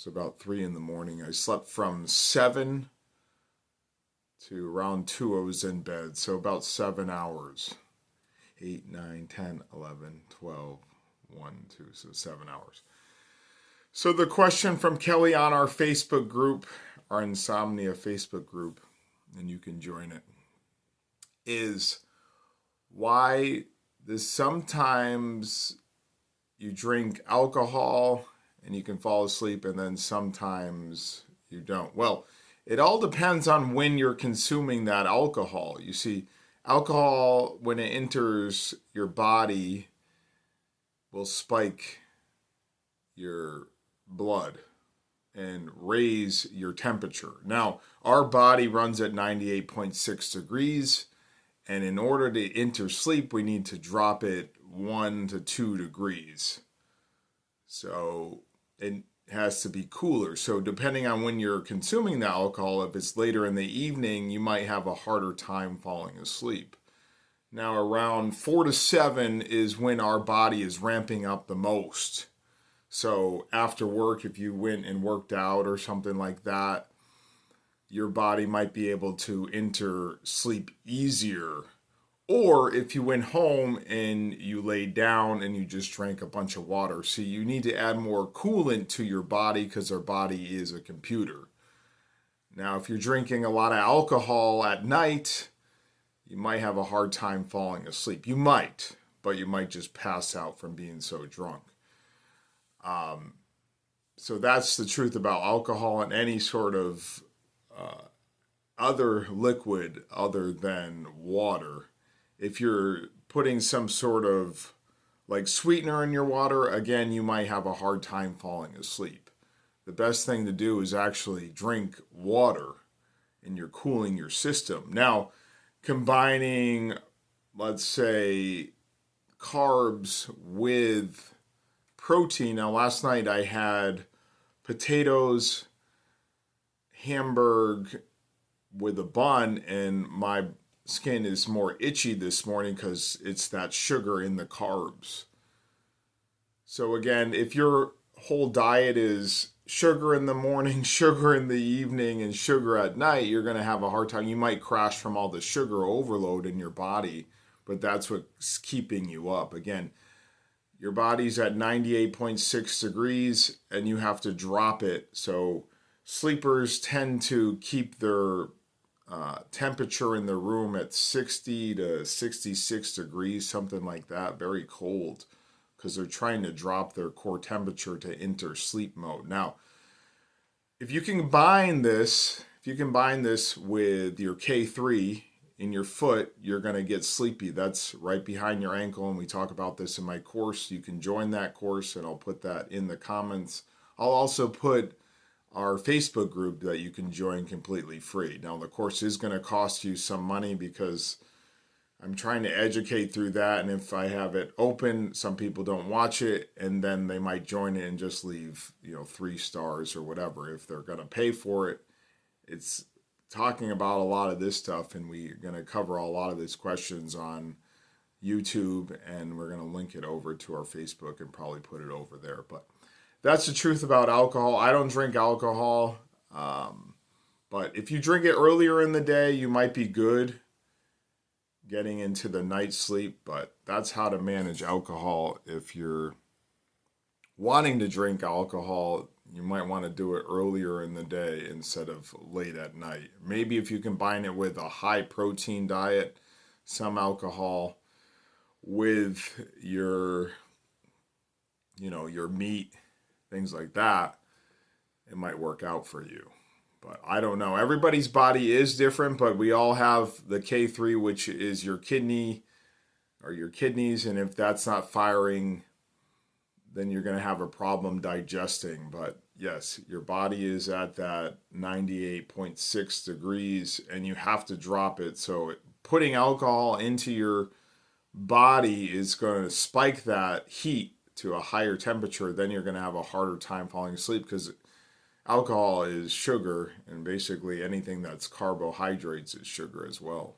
So about 3 in the morning. I slept from 7 to around 2 I was in bed. So about 7 hours. 8, 9, 10, 11, 12, 1, 2, so 7 hours. So the question from Kelly on our Facebook group, our insomnia Facebook group, and you can join it, is why does sometimes you drink alcohol and you can fall asleep and then sometimes you don't? Well, it all depends on when you're consuming that alcohol. You see, alcohol, when it enters your body, will spike your blood and raise your temperature. Now, our body runs at 98.6 degrees, and in order to enter sleep, we need to drop it 1 to 2 degrees. So it has to be cooler. So depending on when you're consuming the alcohol, if it's later in the evening, you might have a harder time falling asleep. Now, around 4 to 7 is when our body is ramping up the most. So after work, if you went and worked out or something like that, your body might be able to enter sleep easier. Or if you went home and you laid down and you just drank a bunch of water. See, you need to add more coolant to your body because our body is a computer. Now, if you're drinking a lot of alcohol at night, you might have a hard time falling asleep. You might, but you might just pass out from being so drunk. So that's the truth about alcohol and any sort of other liquid other than water. If you're putting some sort of like sweetener in your water, again, you might have a hard time falling asleep. The best thing to do is actually drink water and you're cooling your system. Now, combining, let's say, carbs with protein. Now, last night I had potatoes, hamburg with a bun, and my skin is more itchy this morning because it's that sugar in the carbs. So again, if your whole diet is sugar in the morning, sugar in the evening, and sugar at night, you're going to have a hard time. You might crash from all the sugar overload in your body, but that's what's keeping you up. Again, your body's at 98.6 degrees and you have to drop it. So sleepers tend to keep their temperature in the room at 60 to 66 degrees, something like that, very cold, because they're trying to drop their core temperature to enter sleep mode. Now, if you combine this with your K3 in your foot, you're going to get sleepy. That's right behind your ankle, and we talk about this in my course. You can join that course, and I'll put that in the comments. I'll also put our Facebook group that you can join completely free. Now, the course is going to cost you some money because I'm trying to educate through that, and if I have it open, some people don't watch it, and then they might join it and just leave, 3 stars or whatever. If they're going to pay for it, it's talking about a lot of this stuff, and we're going to cover a lot of these questions on YouTube, and we're going to link it over to our Facebook and probably put it over there. But that's the truth about alcohol. I don't drink alcohol, but if you drink it earlier in the day, you might be good getting into the night sleep, but that's how to manage alcohol. If you're wanting to drink alcohol, you might want to do it earlier in the day instead of late at night. Maybe if you combine it with a high protein diet, some alcohol with your meat, things like that, it might work out for you. But I don't know. Everybody's body is different, but we all have the K3, which is your kidney or your kidneys. And if that's not firing, then you're going to have a problem digesting. But yes, your body is at that 98.6 degrees and you have to drop it. So putting alcohol into your body is going to spike that heat to a higher temperature. Then you're going to have a harder time falling asleep because alcohol is sugar, and basically anything that's carbohydrates is sugar as well.